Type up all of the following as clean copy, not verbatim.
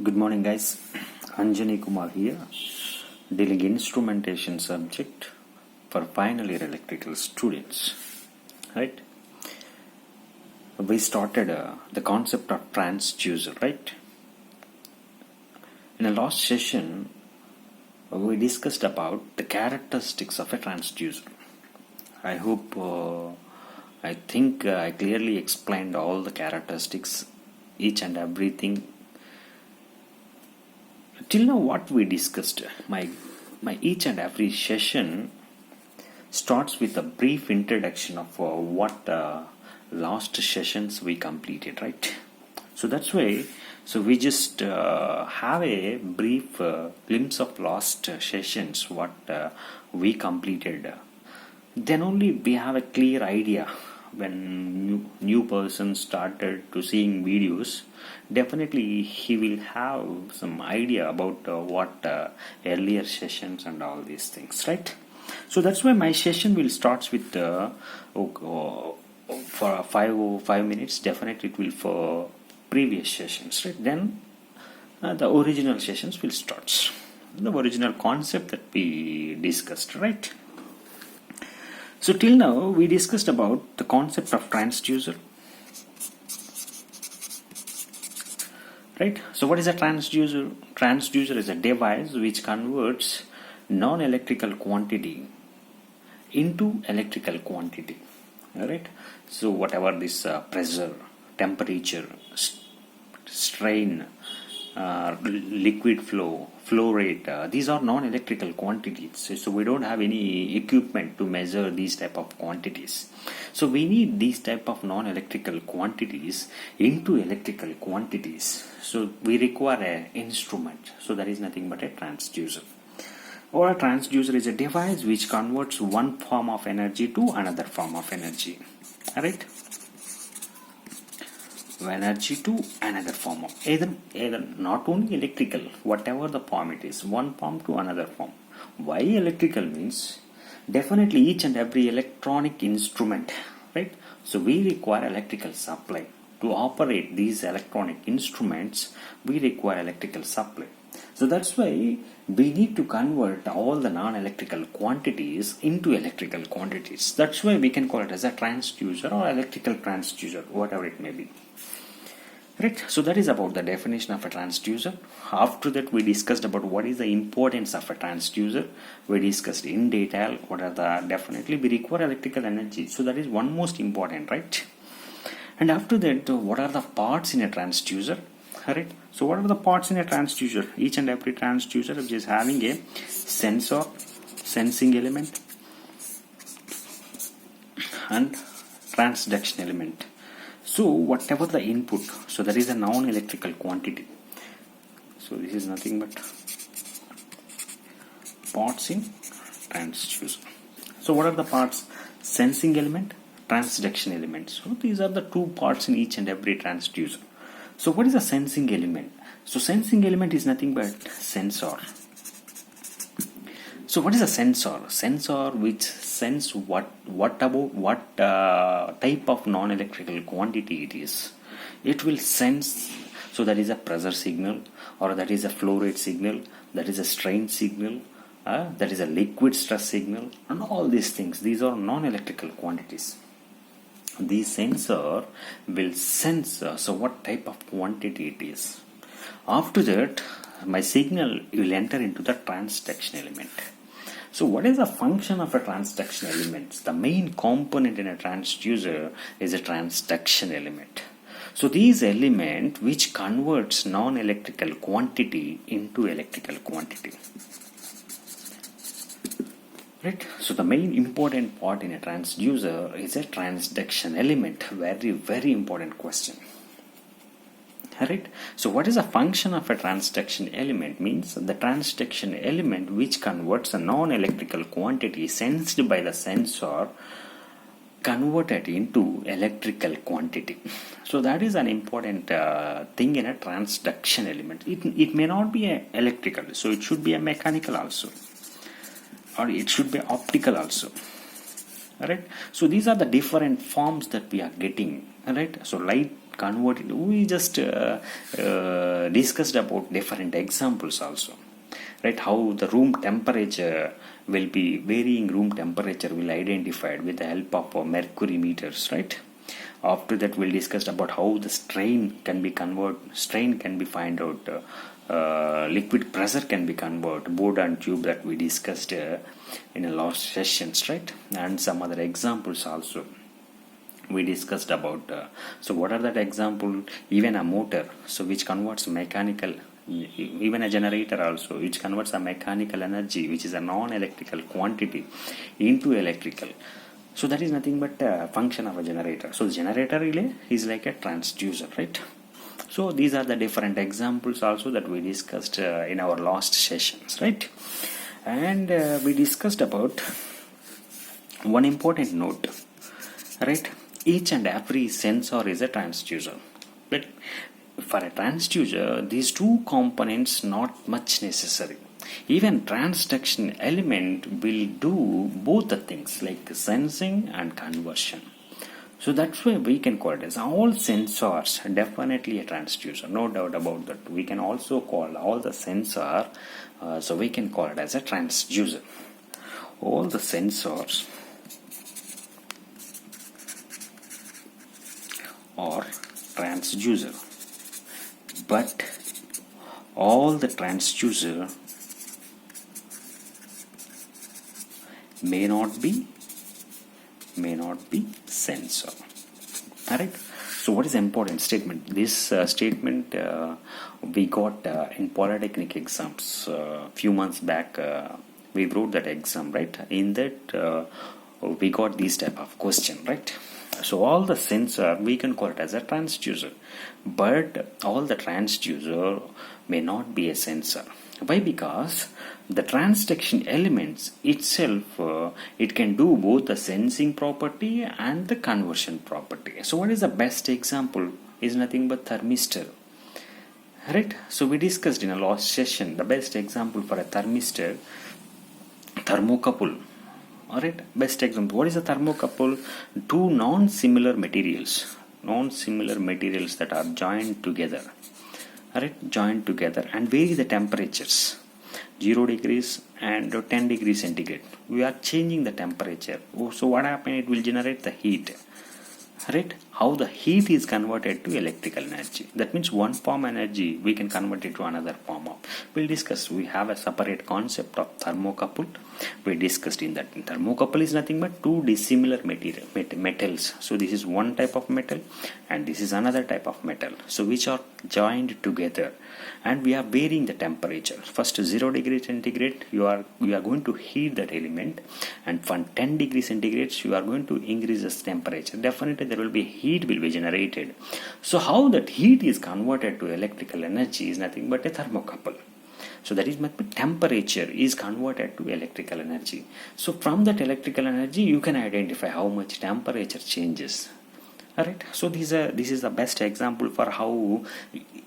Good morning, guys. Anjani Kumar here, dealing instrumentation subject for final year electrical students. Right? We started the concept of transducer, right? In the last session, we discussed about the characteristics of a transducer. I think I clearly explained all the characteristics, each and everything. Till now, what we discussed, my each and every session starts with a brief introduction of what last sessions we completed, right? So that's why. So we just have a brief glimpse of last sessions, what we completed. Then only we have a clear idea. When new person started to seeing videos, definitely he will have some idea about what earlier sessions and all these things, right? So that's why my session will start with for 5 minutes. Definitely it will for previous sessions, right? Then the original sessions will start the original concept that we discussed, right? So till now we discussed about the concept of transducer, right? So what is a transducer? Transducer is a device which converts non-electrical quantity into electrical quantity, right? So whatever this pressure, temperature, strain, liquid flow rate, these are non-electrical quantities. So we don't have any equipment to measure these type of quantities. So we need these type of non-electrical quantities into electrical quantities. So we require an instrument. So that is nothing but a transducer. Or a transducer is a device which converts one form of energy to another form of energy. Alright? Energy to another form of either not only electrical, whatever the form it is, one form to another form. Why electrical means definitely each and every electronic instrument, right? So we require electrical supply to operate these electronic instruments. We require electrical supply. So that's why we need to convert all the non-electrical quantities into electrical quantities. That's why we can call it as a transducer or electrical transducer, whatever it may be. Right, so that is about the definition of a transducer. After that, we discussed about what is the importance of a transducer. We discussed in detail what are the definitely we require electrical energy. So that is one most important, right? And after that, what are the parts in a transducer? Right. So what are the parts in a transducer? Each and every transducer is just having a sensor, sensing element, and transduction element. So whatever the input, so that is a non-electrical quantity. So this is nothing but parts in transducer. So what are the parts? Sensing element, transduction element. So these are the two parts in each and every transducer. So what is a sensing element? So sensing element is nothing but sensor. So what is a sensor? Sensor which sense what type of non-electrical quantity it is. It will sense. So that is a pressure signal, or that is a flow rate signal, that is a strain signal, that is a liquid stress signal, and all these things. These are non-electrical quantities. The sensor will sense so what type of quantity it is. After that, my signal will enter into the transduction element. So what is the function of a transduction element? The main component in a transducer is a transduction element. So these element which converts non-electrical quantity into electrical quantity. Right? So the main important part in a transducer is a transduction element. Very, very important question. Right? So what is the function of a transduction element? Means the transduction element which converts a non-electrical quantity sensed by the sensor converted into electrical quantity. So that is an important thing in a transduction element. It may not be a electrical, so it should be a mechanical also, or it should be optical also. Right? So these are the different forms that we are getting. Right? So light convert it. We just discussed about different examples also, right? How the room temperature will be varying, room temperature will identified with the help of mercury meters, right? After that we'll discuss about how the strain can be find out, liquid pressure can be converted, board and tube, that we discussed in the last sessions, right? And some other examples also we discussed about. So what are that example? Even a motor, so which converts mechanical, even a generator also, which converts a mechanical energy, which is a non-electrical quantity, into electrical. So that is nothing but a function of a generator. So the generator relay is like a transducer, right? So these are the different examples also that we discussed in our last sessions, right? And we discussed about one important note, right? Each and every sensor is a transducer. But for a transducer, these two components not much necessary. Even transduction element will do both the things, like sensing and conversion. So that's why we can call it as all sensors definitely a transducer, no doubt about that. We can also call all the sensor, so we can call it as a transducer. All the sensors or transducer, but all the transducer may not be sensor. Alright, so what is the important statement? This statement we got in polytechnic exams few months back. We wrote that exam, right? In that we got this type of question, right? So all the sensor we can call it as a transducer, but all the transducer may not be a sensor. Why? Because the transduction elements itself, it can do both the sensing property and the conversion property. So what is the best example? Is nothing but thermistor, right? So we discussed in a last session the best example for a thermistor, thermocouple. Alright, best example. What is a thermocouple? Two non-similar materials that are joined together, alright, joined together and vary the temperatures, 0 degrees and 10 degrees centigrade. We are changing the temperature. So what happens? It will generate the heat, right? How the heat is converted to electrical energy. That means one form energy we can convert it to another form of. We'll discuss. We have a separate concept of thermocouple. We discussed in that. Thermocouple is nothing but two dissimilar metals. So this is one type of metal and this is another type of metal. So which are joined together and we are varying the temperature. First 0 degree centigrade you are going to heat that element, and from 10 degrees centigrade you are going to increase the temperature. Definitely there will be heat will be generated. So how that heat is converted to electrical energy is nothing but a thermocouple. So that is temperature is converted to electrical energy. So from that electrical energy you can identify how much temperature changes. Alright, so this is the best example for how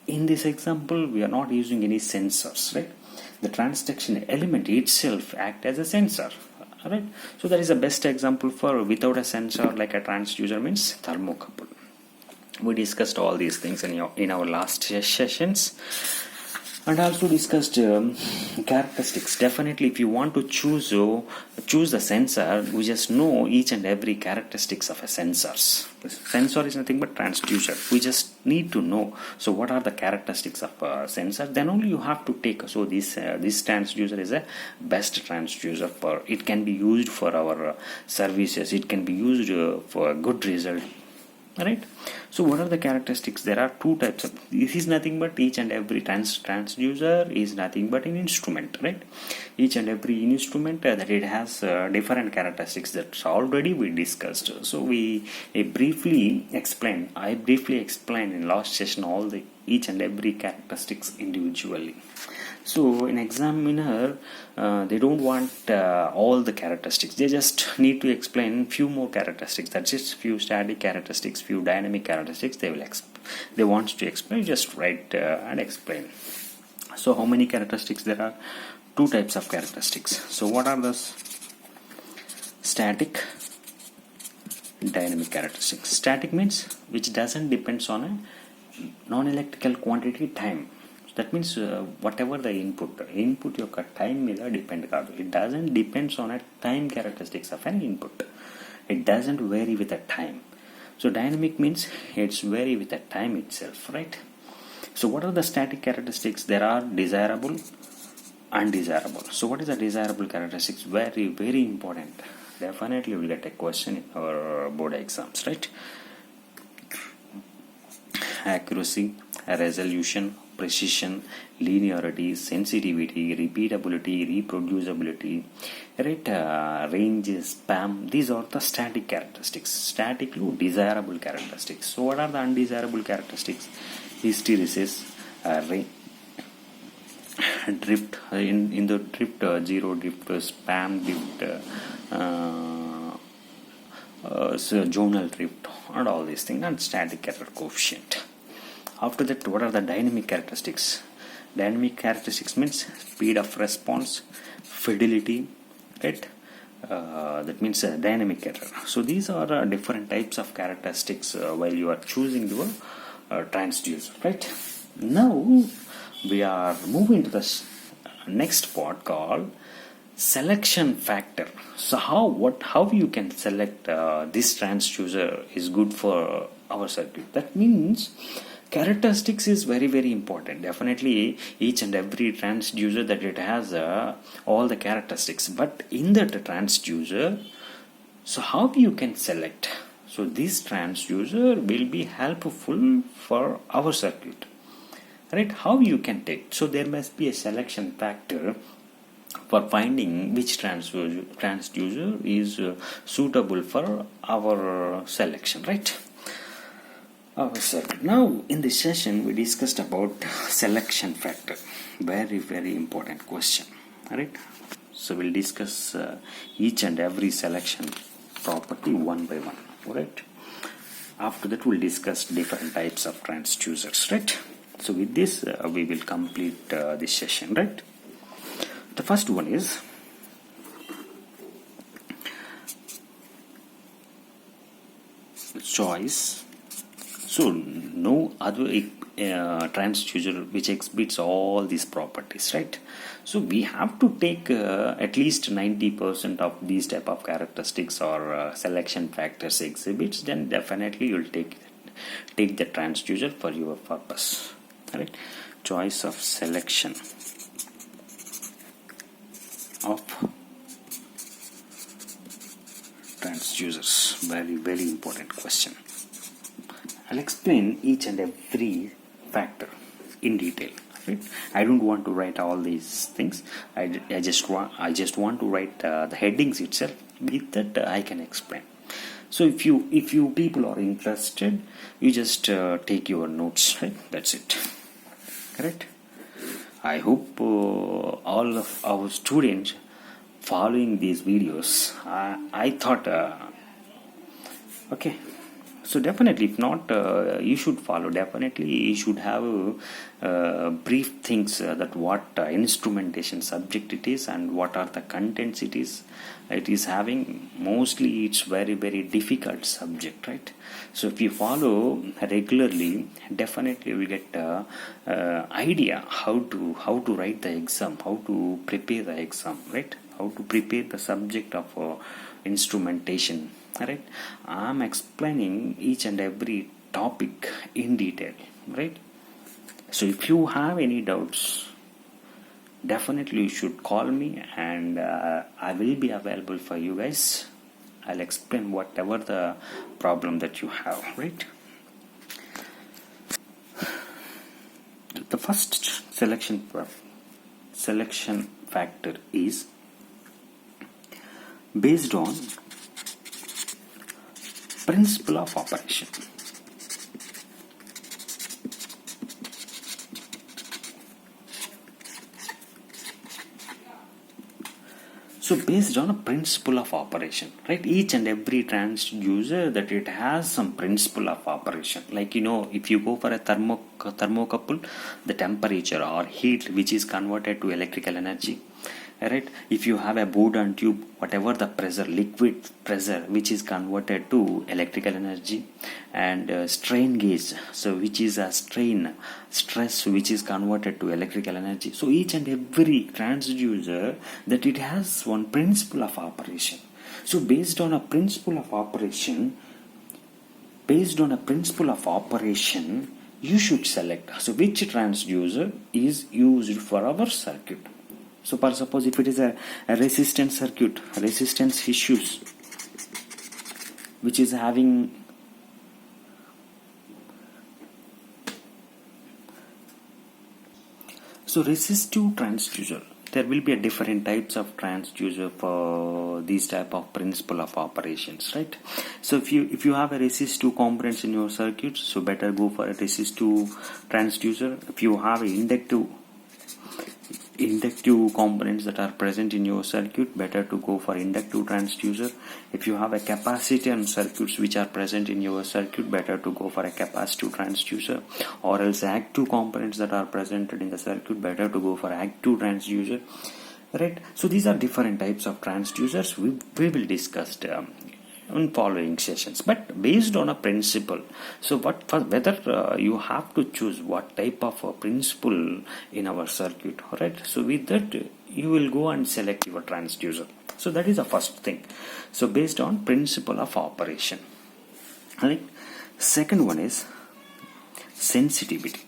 in this example we are not using any sensors, right? The transduction element itself act as a sensor. Alright, so that is the best example for without a sensor, like a transducer means thermocouple. We discussed all these things in our last sessions. And also discussed characteristics. Definitely if you want to choose the sensor, we just know each and every characteristics of a sensors. The sensor is nothing but transducer. We just need to know. So what are the characteristics of a sensor? Then only you have to take. So this transducer is a best transducer. For it can be used for our services. It can be used for a good result. Right? So what are the characteristics? There are two types of. This is nothing but each and every transducer is nothing but an instrument, right? Each and every instrument that it has different characteristics that already we discussed. So I briefly explained in last session all the each and every characteristics individually. So an examiner, they don't want all the characteristics. They just need to explain few more characteristics. That's it. Few static characteristics, few dynamic characteristics. They want to explain. Just write and explain. So how many characteristics there are? Two types of characteristics. So what are those? Static dynamic characteristics. Static means which doesn't depends on a non-electrical quantity time. That means whatever the input యొక్క time మీద depend కాదు. It doesn't depends on a time characteristics of an input. It doesn't vary with the time. So dynamic means it's vary with the time itself, right? So what are the static characteristics? There are desirable, undesirable. So what is the desirable characteristics? Very, very important. Definitely we'll get a question in our board exams, right? Accuracy, resolution, precision, linearity, sensitivity, repeatability, reproducibility, right? Range, spam. These are the static characteristics. Statically desirable characteristics. So what are the undesirable characteristics? Hysteresis, drift, in the drift, zero drift, spam drift, zonal drift, and all these things, and static error coefficient. After that, what are the dynamic characteristics? Dynamic characteristics means speed of response, fidelity, right? That means dynamic error. So these are different types of characteristics while you are choosing your transducer, right? Now we are moving to the next part called selection factor. So how you can select this transducer is good for our circuit. That means characteristics is very, very important. Definitely each and every transducer that it has all the characteristics, but in that transducer, so how you can select? So this transducer will be helpful for our circuit, right? How you can take? So there must be a selection factor for finding which transducer is suitable for our selection, right? Our circuit. Now in this session we discussed about selection factor. Very, very important question, right? So we'll discuss each and every selection property one by one, right? After that we'll discuss different types of transducers, right? So with this we will complete this session, right? The first one is choice. So no other transducer which exhibits all these properties, right? So we have to take at least 90% of these type of characteristics or selection factors exhibits, then definitely you'll take the transducer for your purpose, right? Choice of selection of transducers. Very, very important question. I'll explain each and every factor in detail, right? I don't want to write all these things. I just want to write the headings itself. With that I can explain. So if you people are interested, you just take your notes, right? That's it, correct? I hope all of our students following these videos. I thought okay. So definitely, if not, you should follow. Definitely, you should have brief things that what instrumentation subject it is and what are the contents it is having. Mostly, it's very, very difficult subject, right? So if you follow regularly, definitely you will get idea how to write the exam, how to prepare the exam, right? How to prepare the subject of instrumentation. Right, I'm explaining each and every topic in detail, right? So if you have any doubts, definitely you should call me and I will be available for you guys. I'll explain whatever the problem that you have, right? The first selection factor is based on principle of operation. So based on a principle of operation, right? Each and every transducer that it has some principle of operation. Like, if you go for a thermocouple, the temperature or heat which is converted to electrical energy, right? If you have a Bourdon tube, whatever the pressure, liquid pressure, which is converted to electrical energy, and strain gauge, so which is a stress which is converted to electrical energy. So each and every transducer, that it has one principle of operation. So based on a principle of operation, you should select so which transducer is used for our circuit. So for suppose if it is a resistance circuit, resistance issues, which is having so resistive transducer, there will be a different types of transducer for these type of principle of operations, right? So if you have a resistive components in your circuit, so better go for a resistive transducer. If you have a inductive components that are present in your circuit, better to go for inductive transducer. If you have a capacitance circuits which are present in your circuit, better to go for a capacitive transducer. Or else active components that are presented in the circuit, better to go for active transducer, right? So these are different types of transducers we will discuss in following sessions, but based on a principle. So whether you have to choose what type of a principle in our circuit, right? So with that you will go and select your transducer. So that is the first thing. So based on principle of operation, right? Second one is sensitivity,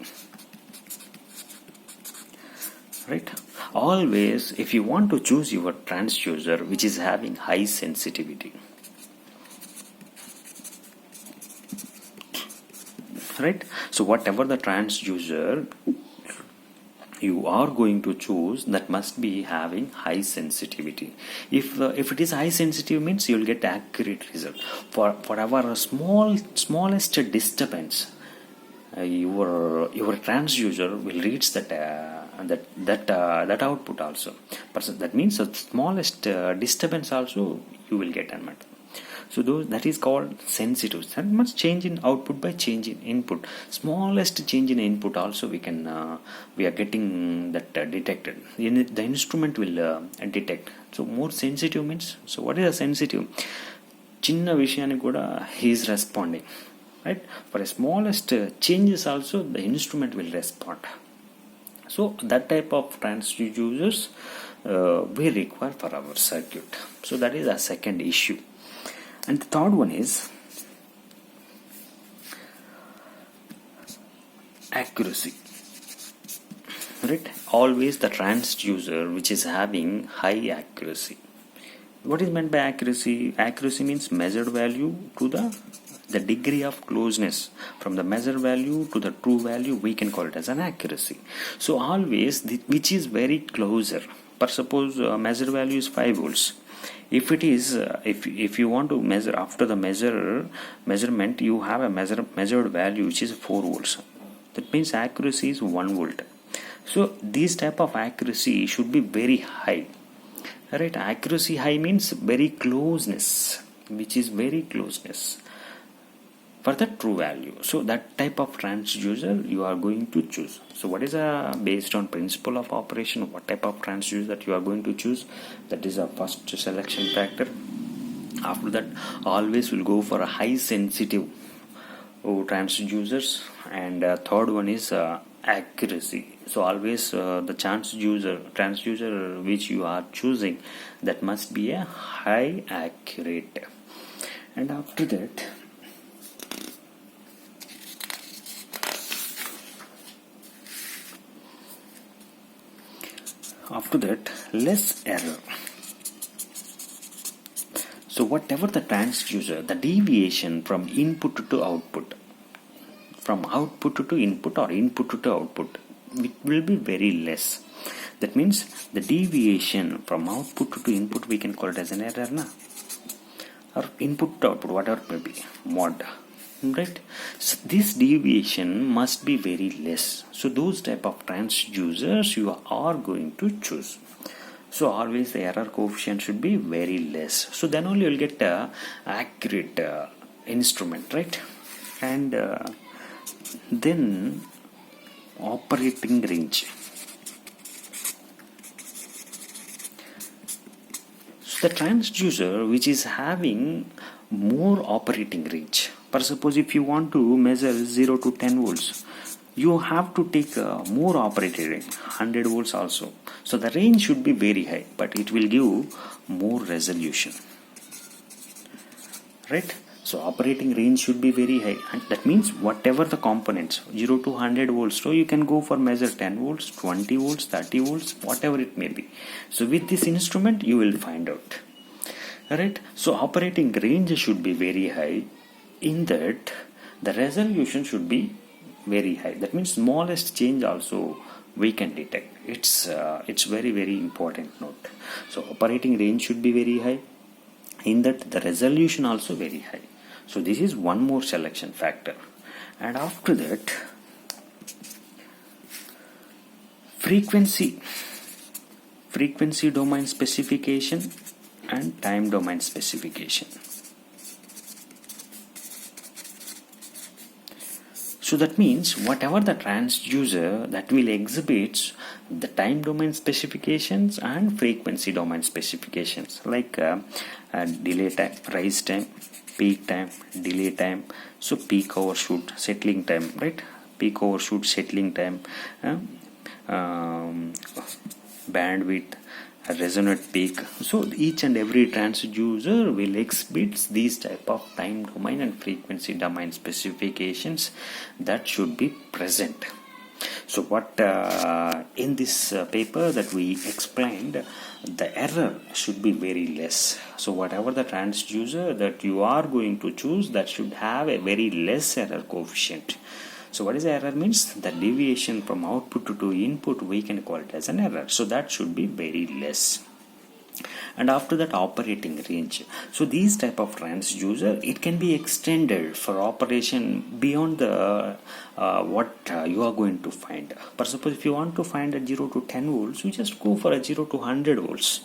right? Always if you want to choose your transducer which is having high sensitivity, right? So whatever the transducer you are going to choose, that must be having high sensitivity. If it is high sensitive, means you will get accurate result. For our smallest disturbance, your transducer will reach that output also. That means the smallest disturbance also you will get unmet. So that is called sensitive. That must change in output by change in input. Smallest change in input also we are getting that detected. The instrument will detect. So more sensitive means. So what is a sensitive? Chinna vishayani kuda he is responding, right? For a smallest changes also the instrument will respond. So that type of transducers we require for our circuit. So that is a second issue. And the third one is accuracy, right? Always the transducer which is having high accuracy. What is meant by accuracy? Accuracy means measured value to the degree of closeness from the measured value to the true value, we can call it as an accuracy. So always which is very closer. For suppose measured value is 5 volts. If it is if you want to measure after the measurement, you have a measured value which is 4 volts. That means accuracy is 1 volt. So this type of accuracy should be very high, right? Accuracy high means very closeness, which is very closeness for the true value. So that type of transducer you are going to choose. So what is based on principle of operation, what type of transducer that you are going to choose? That is a first selection factor. After that, always will go for a high sensitive transducers, and third one is accuracy. So always the transducer which you are choosing, that must be a high accurate. And after that, less error. So whatever the transducer, the deviation from input to output, from output to input or input to output, it will be very less. That means the deviation from output to input, we can call it as an error, or input to output, whatever may be, mod. Right? So this deviation must be very less. So those type of transducers you are going to choose. So always the error coefficient should be very less. So then only you will get a accurate instrument, right? And then operating range. the transducer which is having more operating range. For suppose if you want to measure 0 to 10 volts, you have to take more operating range, 100 volts also. So the range should be very high, but it will give more resolution, right? So operating range should be very high, and that means whatever the components 0 to 100 volts, so you can go for measure 10 volts, 20 volts, 30 volts, whatever it may be. So with this instrument you will find out, right? So operating range should be very high, in that the resolution should be very high. That means smallest change also we can detect. It's very very important note. So operating range should be very high, in that the resolution also very high. So this is one more selection factor. And after that, frequency domain specification and time domain specification. So that means whatever the transducer that will exhibit the time domain specifications and frequency domain specifications, like delay time, rise time, peak time, delay time, so peak overshoot, settling time, right? Peak overshoot, settling time, bandwidth, resonant peak. So each and every transducer will exhibit these type of time domain and frequency domain specifications that should be present. So what in this paper that we explained, the error should be very less. So whatever the transducer that you are going to choose, that should have a very less error coefficient. So what is error means? The deviation from output to input, we can call it as an error. So that should be very less. And after that, operating range. So these type of transducer, it can be extended for operation beyond the what you are going to find. For suppose if you want to find a 0 to 10 volts, you just go for a 0 to 100 volts.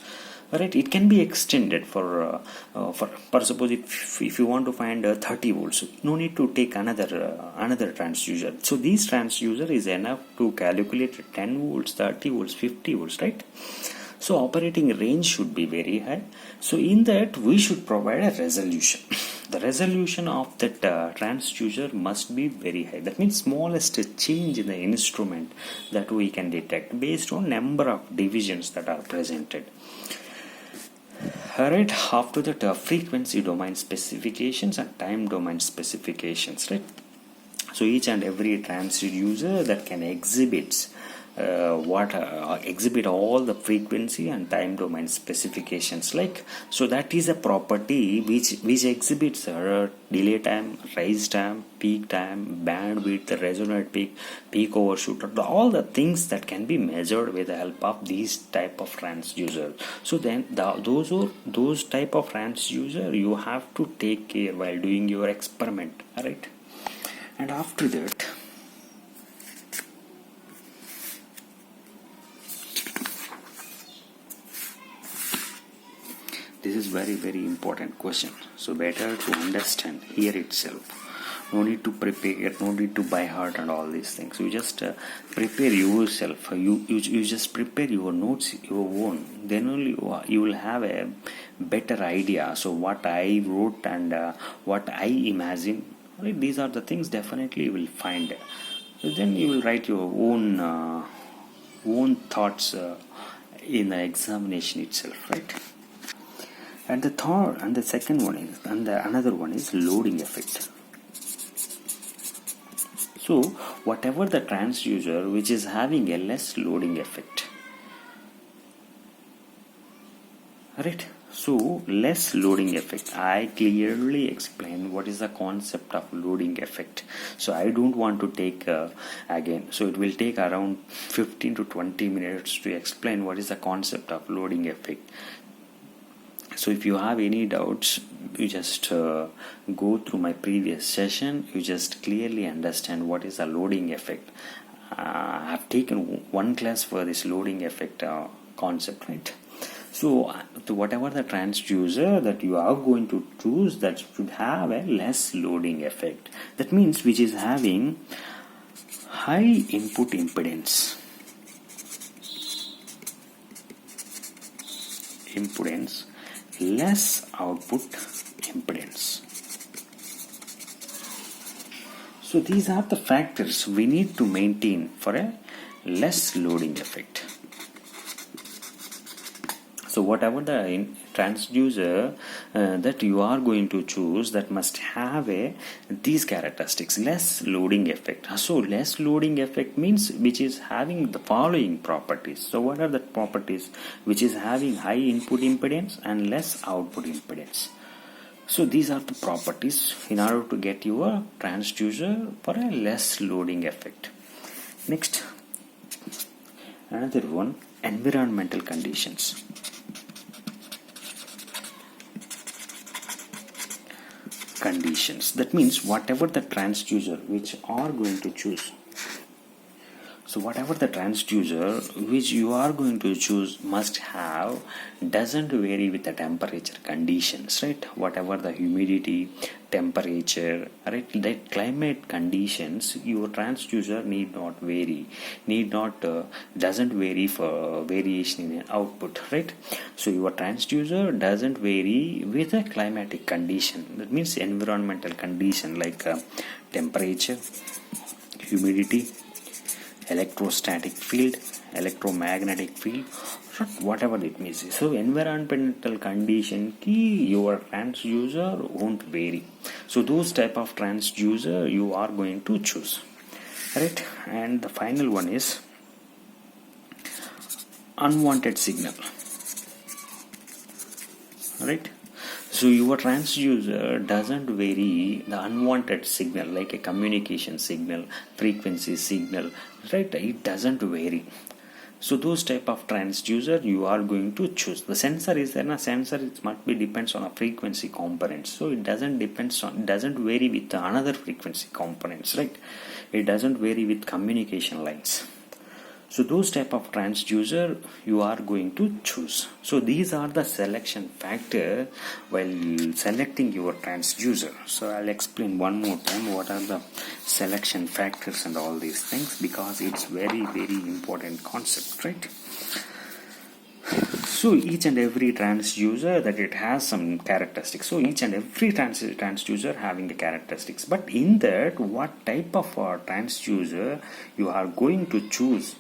Right, it can be extended for suppose if you want to find 30 volts, no need to take another transducer. So this transducer is enough to calculate 10 volts, 30 volts, 50 volts, right? So operating range should be very high. So in that we should provide a resolution. The resolution of that transducer must be very high. That means smallest change in the instrument that we can detect based on number of divisions that are presented. Alright, after that frequency domain specifications and time domain specifications, right? So each and every transducer that can exhibit exhibit all the frequency and time domain specifications, like, so that is a property which exhibits delay time, rise time, peak time, bandwidth, resonant peak overshoot, all the things that can be measured with the help of these type of transducer. So then those type of transducer you have to take care while doing your experiment, right? And after that, this is very very important question, so better to understand here itself. No need to prepare, no need to buy heart and all these things. You just prepare yourself. You just prepare your notes your own. Then only you will have a better idea. So what I wrote and what I imagine, right, these are the things definitely you will find. So then you will write your own thoughts in the examination itself, right? And the third and the second one is, and the another one is loading effect. So whatever the transducer which is having a less loading effect, right? So less loading effect. I clearly explain what is the concept of loading effect. So I don't want to take again. So it will take around 15 to 20 minutes to explain what is the concept of loading effect. So if you have any doubts, you just go through my previous session. You just clearly understand what is the loading effect. I have taken one class for this loading effect concept, right? So whatever the transducer that you are going to choose, that should have a less loading effect. That means which is having high input impedance less output impedance. So these are the factors we need to maintain for a less loading effect. So whatever the transducer that you are going to choose, that must have these characteristics: less loading effect. So less loading effect means which is having the following properties. So what are the properties? Which is having high input impedance and less output impedance. So these are the properties in order to get your transducer for a less loading effect. Next, another one, environmental conditions. That means whatever the transducer which are going to choose. So whatever the transducer which you are going to choose must have, doesn't vary with the temperature conditions, right? Whatever the humidity, temperature, right, that climate conditions, your transducer need not vary, doesn't vary for variation in output, right? So your transducer doesn't vary with a climatic condition. That means environmental condition like temperature, humidity, electrostatic field, electromagnetic field, whatever it means. So environmental condition key, your transducer won't vary. So those type of transducer you are going to choose, right? And the final one is unwanted signal, right? So your transducer doesn't vary the unwanted signal like a communication signal, frequency signal, right? It doesn't vary. So those type of transducer you are going to choose. The sensor is there, sensor it must be depends on a frequency component. So it doesn't vary with the another frequency components, right? It doesn't vary with communication lines. So those type of transducer you are going to choose. So these are the selection factor while selecting your transducer. So I'll explain one more time what are the selection factors and all these things, because it's very important concept, right? So each and every transducer that it has some characteristics. So each and every transducer having the characteristics. But in that, what type of transducer you are going to choose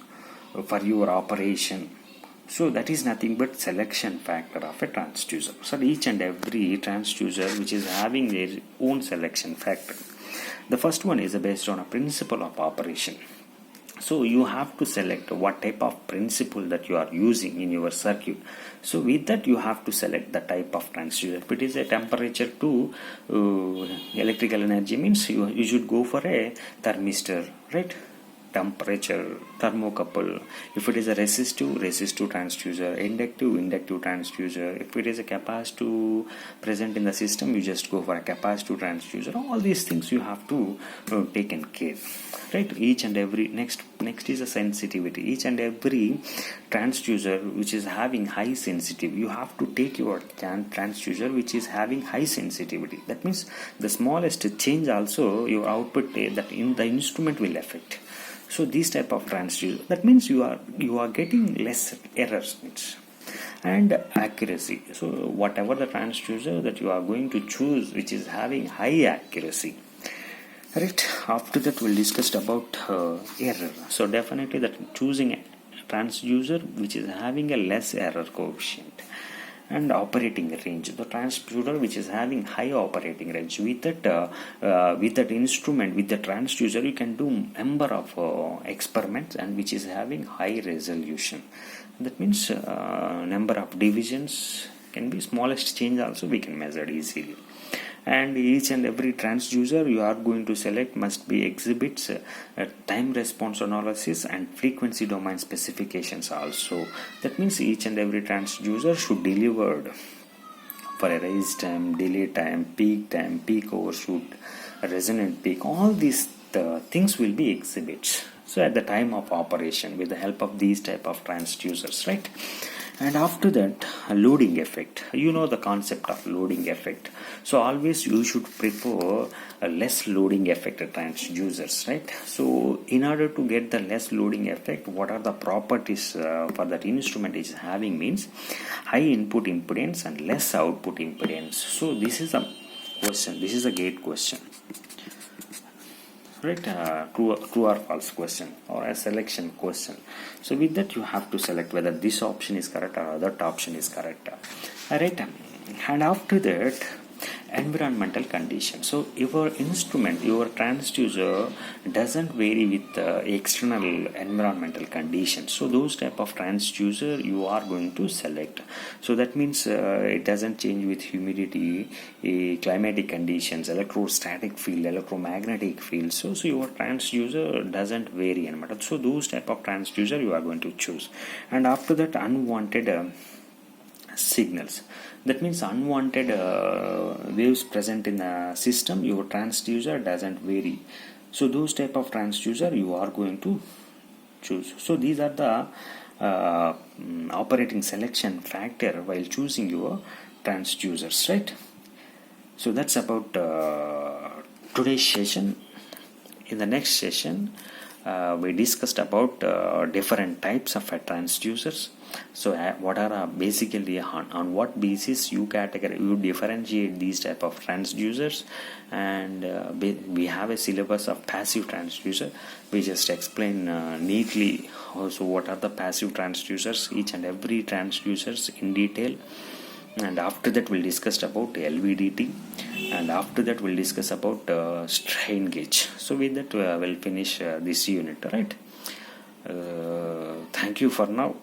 for your operation. So that is nothing but selection factor of a transducer. So each and every transducer which is having their own selection factor. The first one is based on a principle of operation. So you have to select what type of principle that you are using in your circuit. So with that you have to select the type of transducer. If it is a temperature to electrical energy means you should go for a thermistor, right? Temperature, thermocouple. If it is a resistive transducer, inductive transducer. If it is a capacitive present in the system, you just go for a capacitive transducer. All these things you have to take care, right? Each and every next is a sensitivity. Each and every transducer which is having high sensitivity, you have to take your transducer which is having high sensitivity. That means the smallest change also your output that in the instrument will affect. So these type of transducer, that means you are getting less errors and accuracy. So whatever the transducer that you are going to choose which is having high accuracy, right? After that we'll discuss about error. So definitely that choosing a transducer which is having a less error coefficient. And operating range, the transducer which is having high operating range. With that instrument, with the transducer, you can do number of experiments and which is having high resolution. That means number of divisions can be smallest change also we can measure easily. And each and every transducer you are going to select must be exhibits time response analysis and frequency domain specifications also. That means each and every transducer should deliver for a rise time, delay time, peak overshoot, resonant peak. All these things will be exhibits. so at the time of operation with the help of these type of transducers, right? And after that, a loading effect. You know the concept of loading effect. So always you should prefer a less loading effect transducers, right? So in order to get the less loading effect, what are the properties for that instrument is having means high input impedance and less output impedance. So this is a question. This is a gate question, right? True or false question, or a selection question. So with that you have to select whether this option is correct or that option is correct, right? And after that, environmental conditions. So your instrument, your transducer doesn't vary with external environmental conditions, so those type of transducer you are going to select. So that means it doesn't change with humidity, climatic conditions, electrostatic field, electromagnetic field. So your transducer doesn't vary, so those type of transducer you are going to choose. And after that, unwanted signals. That means unwanted waves present in the system, your transducer doesn't vary. So those type of transducer you are going to choose. So these are the operating selection factor while choosing your transducers, right? So that's about today's session. In the next session, we discussed about different types of transducers. So what are basically on what basis you differentiate these type of transducers, and we have a syllabus of passive transducer. We just explain neatly also what are the passive transducers, each and every transducers in detail. And after that we'll discuss about LVDT, and after that we'll discuss about strain gauge. So with that we'll finish this unit, right? Thank you for now.